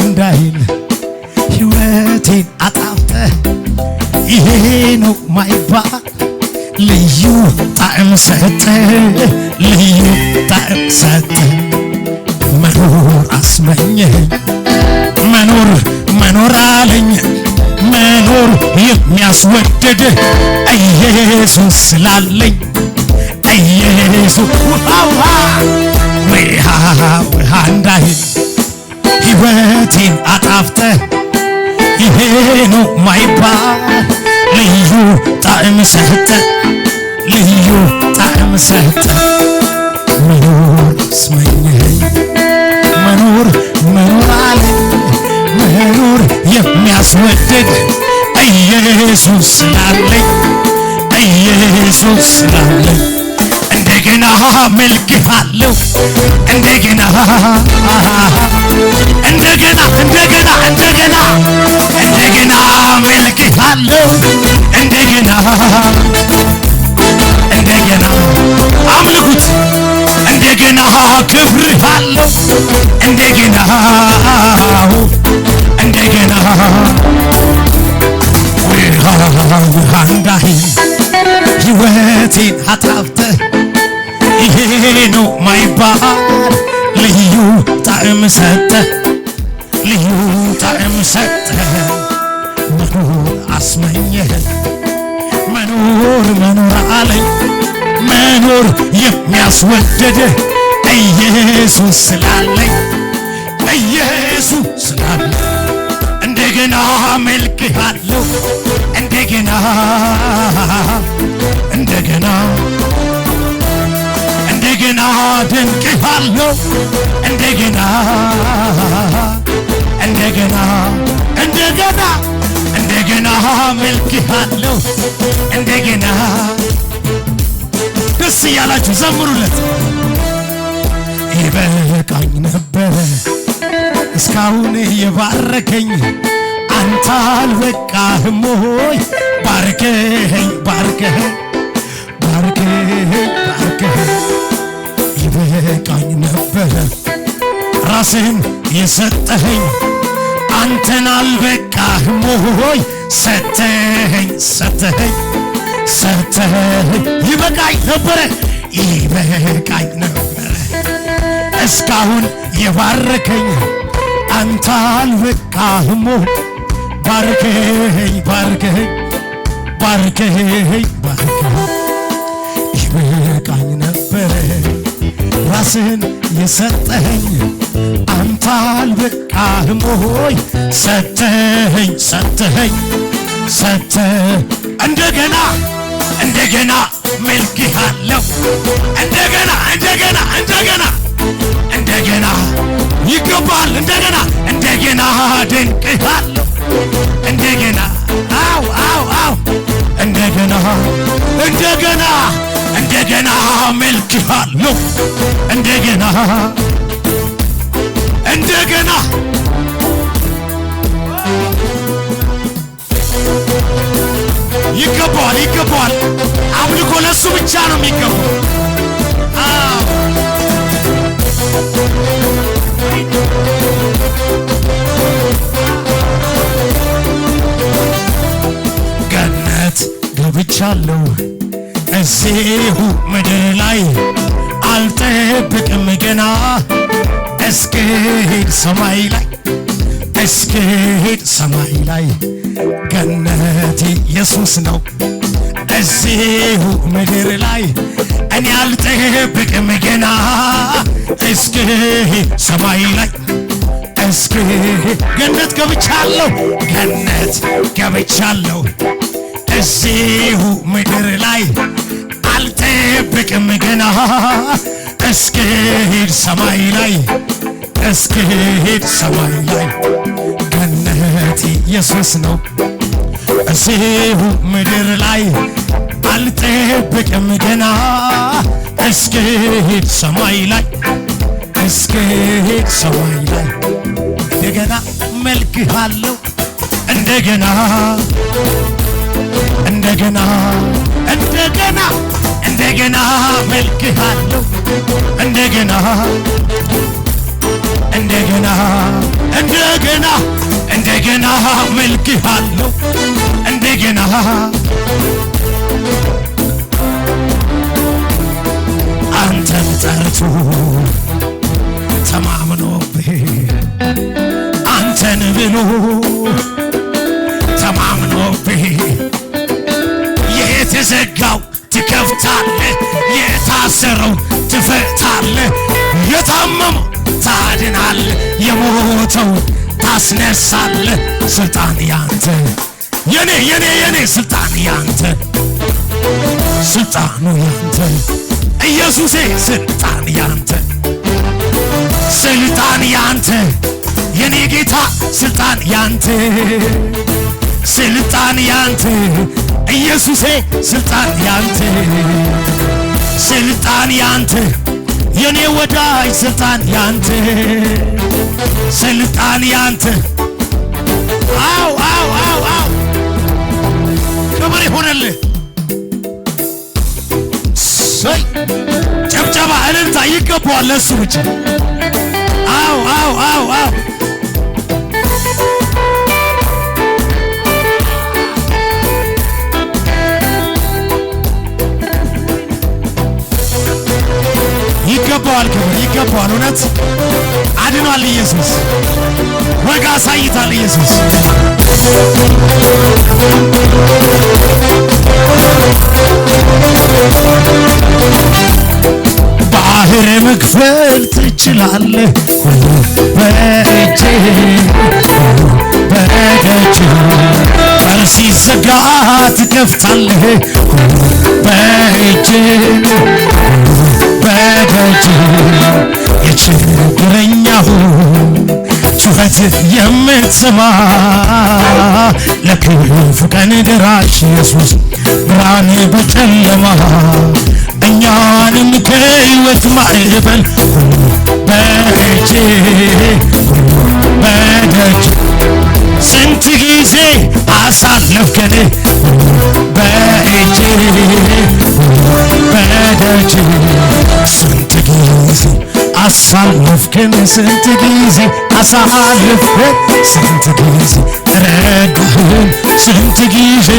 እንዳይል ሕይወቴን አጣፍተህ ይሄ ነው ማይባል ልዩ ጣዕም ሰጠህ ልዩ ጣዕም ሰጠህ መኖር አስመኘኝ መኖር አለኝ መኖር የሚያስወድድ ኢየሱስ ስላለኝ ኢየሱስ ውሃ እንዳይል ሕይወቴን አጣፍተህ ይሄ ነው ማይባል ልዩ ጣዕም ሰጠህ ልዩ ጣዕም ሰጠህ መኖር አስመኘኝ መኖር አለኝ መኖር የሚያስወድድ ኢየሱስ ስላለኝ ኢየሱስ ስላለኝ እንደገና አመልክሃለሁ እንደገና አመልክሃለሁ እንደገና አምልኩት እንደገና ክብርሃለሁ እንደገና ውሃ እንዳይል ሕይወቴን አጣፍተህ ይሄ ነው ማይባል ልዩ ጣዕም ሰጠህ ልዩ ጣዕም ሰጠህ መኖር አስመኘህ መኖር አለኝ መኖር የሚያስወድድ ኢየሱስ ስላለኝ ኢየሱስ ስላለኝ እንደገና አመልክሃለሁ እንደገና አደንቅሃለሁ እንደገና አመልክሃለሁ እንደገና ደስ እያላችሁ ዘምሩለት ይበቃኝ ነበረ እስካሁን የባረከኝ አንተ አልበቃህም ሆይ ባርከኸኝ ይበቃኝ ነበረ ራስህን የሰጠኸኝ አንተን አልበቃህም ሆይ ሰተኸኝ ይበቃኝ ነበረ እስካሁን የባረከኝ አንተ አልበቃህም ባርከኸኝ ይበቃኝ ነበረ ራስህን የሰጠኸኝ አንተ አልበቃህም ሆይ ሰተኸኝ እንደገና መልክሃለሁ እንደገና ይገባል እንደገና አደንቅሃለሁ እንደገና መልክሃለሁ እንደገና ይገባዋል አምልኮ ለሱ ብቻ ነው የሚገባው ገነት ገብቻለሁ እዚሁ ምድር ላይ አልጠብቅም ገና እስክሄድ ሰማይ ላይ ገነት ኢየሱስ ነው እዚሁ ምድር ላይ እኔ አልጠብቅም ገና እስክሄድ ሰማይ ላይ ገነት ገብቻለሁ እዚሁ ምድር ላይ አልጠብቅም ገና እስክሄድ ሰማይ ላይ ገነት ኢየሱስ ነው እዚሁ ምድር ላይ አልጠብቅም ገና እስክሄድ ሰማይ ላይ እስክሄድ ሰማይ ላይ እንደገና መልክሃለሁ እንደገና እንደገና እንደገና እንደገና መልክሃለሁ እንደገና እንደገና እንደገና እንደገና መልክሃለሁ እንደገና አንተን ጠርቶ ተማምኖብህ አንተን ብሎ ተማምኖብህ የተዘጋው ትከፍታለህ የታሰረው ትፈታለህ የታመመው ታድናለህ የሞተው ታስነሳለህ ስልጣን ያንተ የኔ ስልጣን ያንተ ስልጣኑ ያንተ ኢየሱሴ ስልጣን ያንተ ስልጣን ያንተ የኔ ጌታ ስልጣን ያንተ ስልጣን ያንተ ኢየሱሴ ስልጣን ያንተ ስልጣን ያንተ የኔ ወዳጅ ስልጣን ያንተ ስልጣን ያንተ አው ክብር ይሁንልህ ጨብጨባ እልልታ ይገባዋል ለእሱ ብቻ አው ይገባዋል ክብር ይገባዋል እውነት አድኗል ኢየሱስ ወጋ ሳይታል ኢየሱስ ባህር መክፈል ትችላለህ በእጄ በደጅ በር ሲዘጋ ትከፍታለህ በእጄ በደጅ የችግረኛሁ ጩኸት የምትሰማ ለክፉ ቀን ደራሽ ኢየሱስ ብርሃን በጨለማ እኛንም ከሕይወት ማዕበል በእጄ በደጅ ስንት ጊዜ አሳለፍከን በእጄ በደጅ ስንት ጊዜ አሳለፍከን ስንት ጊዜ አሳለፍከን ስንት ጊዜ ረዳህን ስንት ጊዜ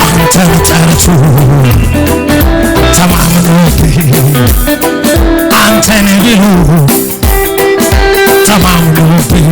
አንተን ጠርቶ ተማምኖብህ አንተን ብሎ ተማምኖብህ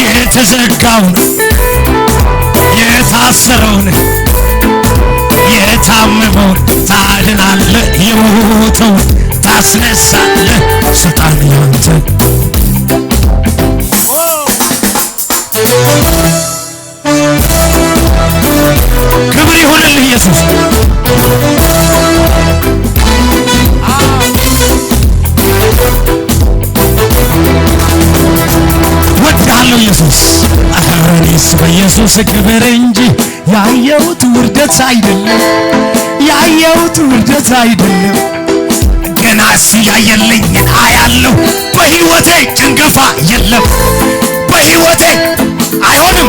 የተዘጋውን የታሰረውን የታመመውን ታድናለህ የሞተውን ታስነሳለህ ስልጣን ያንተ ክብር ይሁንልህ ኢየሱስ ወድሃለሁ ኢየሱስ እኔስ በኢየሱስ ክብር እንጂ ያየሁት ውርደት አይደለም ያየሁት ውርደት አይደለም ገና እሱ ያየልኝን አያለሁ በሕይወቴ ጭንገፋ የለም በሕይወቴ አይሆንም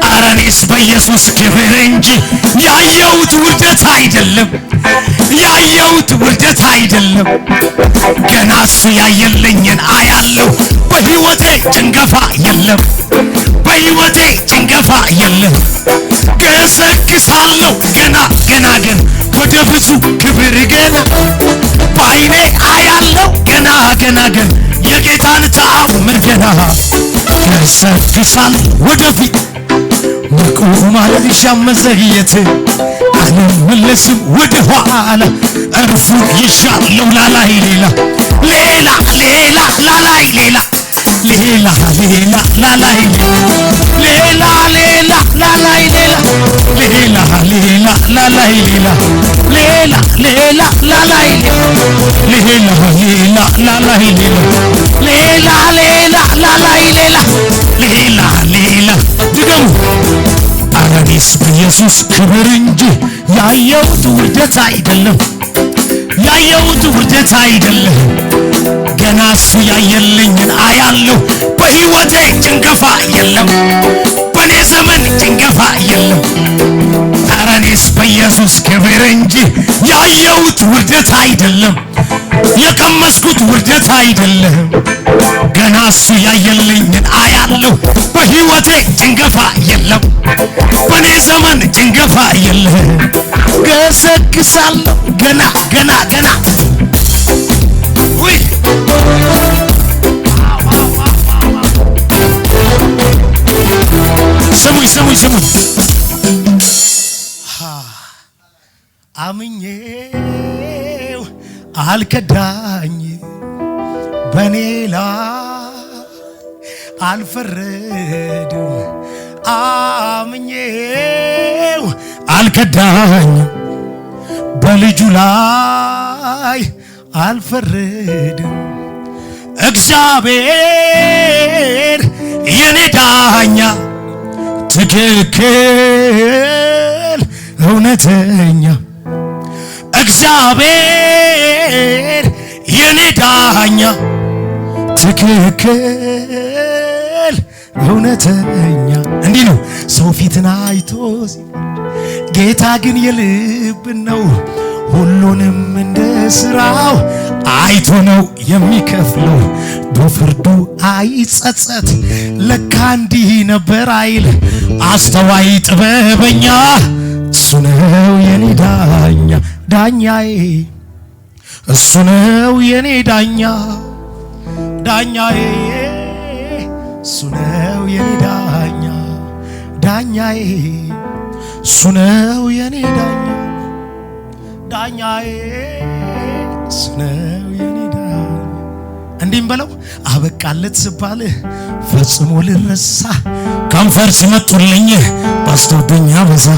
ኧረ እኔስ በኢየሱስ ክብር እንጂ ያየሁት ውርደት አይደለም ያየሁት ውርደት አይደለም ገና እሱ ያየልኝን አያለሁ በሕይወቴ ጭንገፋ የለም በሕይወቴ ጭንገፋ የለም ገሰግሳለሁ ገና ግን ወደ ብዙ ክብር ገና በዓይኔ አያለሁ ገና ግን የጌታን ተአምር ገና ገሰግሳለሁ ወደፊት መቆም አልሻም መዘግየት አልመለስም ወደ ኋላ እርፉን ይሻለው ላላይ ሌላ ላላይ ሌላ ላላይ ሌላ ላላይ ሌላ ላላይ ሌላ ድገሙ አረኔ እኔስ በኢየሱስ ክብር እንጂ ያየሁት ውርደት አይደለም ያየሁት ውርደት አይደለም ገና እሱ ያየልኝን አያለሁ በሕይወቴ ጭንገፋ የለም በኔ ዘመን ጭንገፋ የለም ኧረ እኔስ በኢየሱስ ክብር እንጂ ያየሁት ውርደት አይደለም የቀመስኩት ውርደት አይደለም ገና እሱ ያየልኝን አያለሁ በሕይወቴ ጭንገፋ የለም በኔ ዘመን ጭንገፋ የለም ገሰግሳለሁ ገና ገና ገና ውይ ስሙኝ አምኜው አልከዳኝ በኔ ላይ አልፈረድም አምኜው አልከዳኝ በልጁ ላይ አልፈረድም እግዚአብሔር የኔ ዳኛ ትክክል እውነተኛ እግዚአብሔር የኔ ዳኛ ትክክል እውነተኛ እንዲህ ነው ሰው ፊትን አይቶ ጌታ ግን የልብ ነው ሁሉንም እንደ ሥራው አይቶ ነው የሚከፍለው በፍርዱ አይጸጸት ለካ እንዲህ ነበር አይል አስተዋይ ጥበበኛ እሱ ነው የኔ ዳኛ ዳኛዬ እሱ ነው የኔ ዳኛ ዳኛዬ እሱ ነው የኔ ዳኛ ዳኛዬ እሱ ነው የኔ ዳኛ ዳኛዬ እሱ ነው የኔ ዳኛ እንዲህም በለው አበቃለት ስባል ፈጽሞ ልረሳ ከንፈር ሲመጡልኝ ባስተውብኝ አበዛ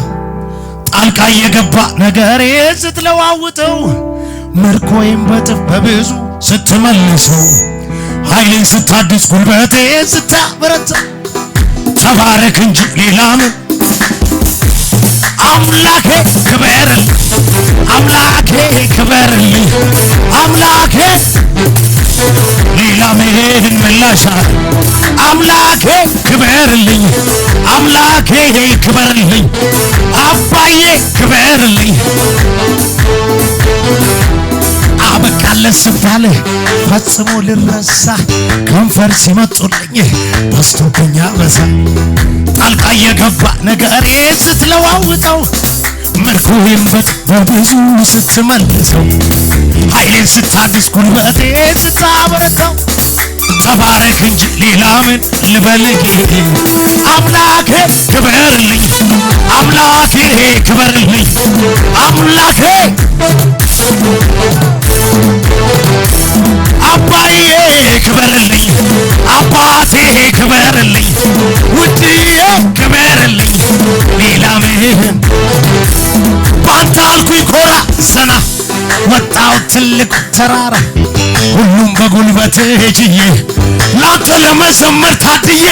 ጣልቃ የገባ ነገሬ ስትለዋውጠው ምርኮዬን በጥፍ በብዙ ስትመልሰው ኃይሌን ስታድስ ጉልበቴ ስታበረታ ተባረክ እንጂ ሌላ ምን አምላኬ ክበርልኝ አምላኬ ክበርልኝ አምላኬ ሌላ ምን ምላሽ አምላኬ ክበርልኝ አምላኬ ክበርልኝ አባዬ ክበርልኝ አበቃለት ስባል ፈጽሞ ልረሳ ከንፈር ሲመጡልኝ በስቶብኝ አበዛ ጣልቃ የገባ ነገሬ ስትለዋውጠው ምርኮዬን በብዙ ስትመልሰው ኃይሌን ስታድስ ጉልበቴ ስታበረታው ተባረክ እንጂ ሌላ ምን ልበልህ አምላኬ ክበርልኝ አምላኬ ክበርልኝ አምላኬ አባዬ ክበርልኝ አባቴ ክበርልኝ ውድዬ ክበርልኝ ሌላ ምን ባንተ አልኩኝ ኮራ ዘና ወጣው ትልቅ ተራራ ሁሉም በጉልበት ችዬ ላንተ ለመዘመር ታድዬ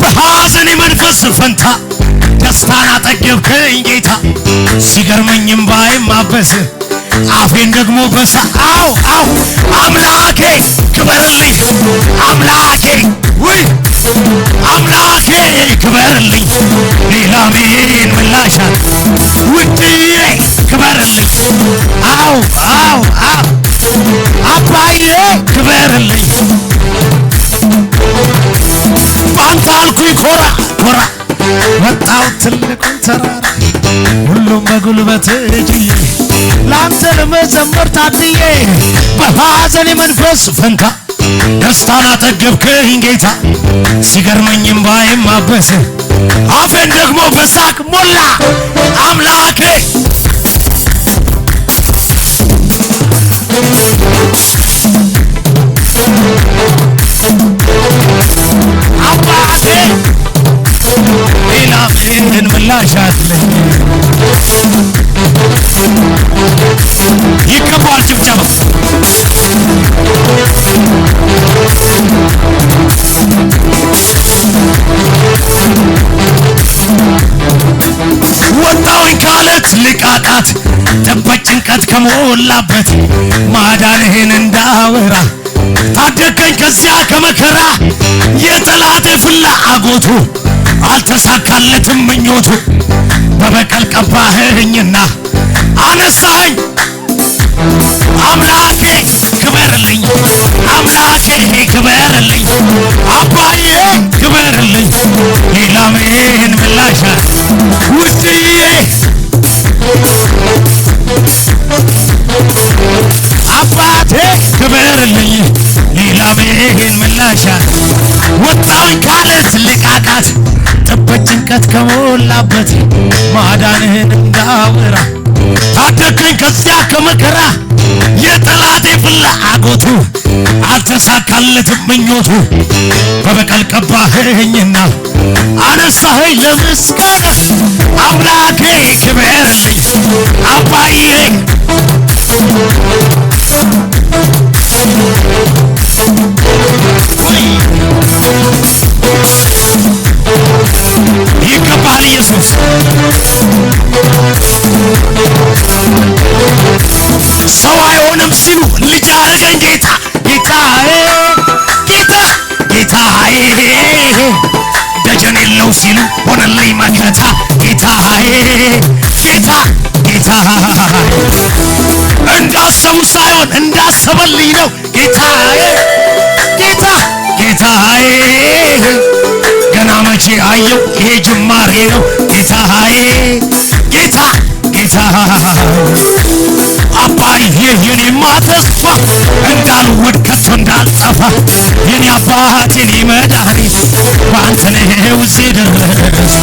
በሐዘኔ መንፈስ ፈንታ ደስታን አጠገብከኝ ጌታ ሲገርመኝም ባይም ማበስ አፌን ደግሞ በሳአው አምላኬ ክበርልኝ አምላኬ ውይ አምላኬ ክበርልኝ ሌላ ምን ምላሻል ውድዬ ክበርልኝ አው አባዬ ክበርልኝ ባንተ አልኩኝ ኮራ ወጣው ትልቁን ተራራ ሁሉም በጉልበት እጅዬ ላንተ ለመዘመር ታድዬ በሐዘኔ መንፈስ ፈንታ ደስታን አጠገብከኝ ጌታ ሲገርመኝም ባይም ማበስ አፌን ደግሞ በሳቅ ሞላ አምላኬ አባቴ ሌላ ምን ምላሽ አለኝ ይገባል ጭብጨባ ንቃቃት ጥበት ጭንቀት ከሞላበት ማዳንህን እንዳወራ ታደገኝ ከዚያ ከመከራ የጠላቴ ፍላጎቱ አልተሳካለትም ምኞቱ በበቀል ቀባኸኝና አነሳኸኝ አምላኬ ክበርልኝ አምላኬ ክበርልኝ አባዬ ክበርልኝ ሌላ ምን ምላሽ ውድዬ አባቴ ክበርልኝ ሌላ ምን ምላሽ ወጣኝ ካለት ልቃቃት ጥበት ጭንቀት ከሞላበት ማዳንህን እንዳወራ ታደገኝ ከዚያ ከመከራ የጠላቴ ፍላጎቱ አልተሳካለትም ምኞቱ በበቀል ቀባኸኝና አነሳኸኝ ለምስጋና አምላኬ ክበርልኝ አባዬ ይገባል ኢየሱስ ሰው አይሆንም ሲሉ ልጅ አረገኝ ጌታ ጌታዬ ጌታ ጌታዬ ደጀን የለው ሲሉ ሆነልኝ መከታ ጌታዬ ጌታ ጌታ እንዳሰቡ ሳይሆን እንዳሰበልኝ ነው ጌታዬ ጌታ ጌታዬ ገና መቼ አየው ይሄ ጅማሬ ነው ጌታዬ ጌታ ጌታ አባዬ የኔማ ተስፋ እንዳልወድቅ ከቶ እንዳልጠፋ የኔ አባት የኔ መድኃኒት በአንተ ነው እዚህ ድረስ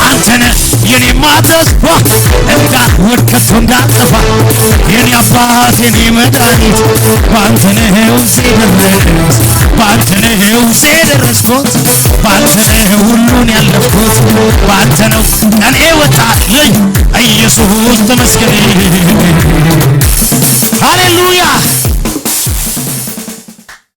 አንተ ነህ የኔማ ተስፋ እንዳልወድቅ ከቶ እንዳልጠፋ የኔ አባት የኔ መድኃኒት በአንተ ነው እዚህ ድረስ በአንተ ነው እዚህ የደረስኩት በአንተ ነው ሁሉን ያለፍኩት በአንተ ነው ቀኔ ወጣልኝ ኢየሱስ ተመስገን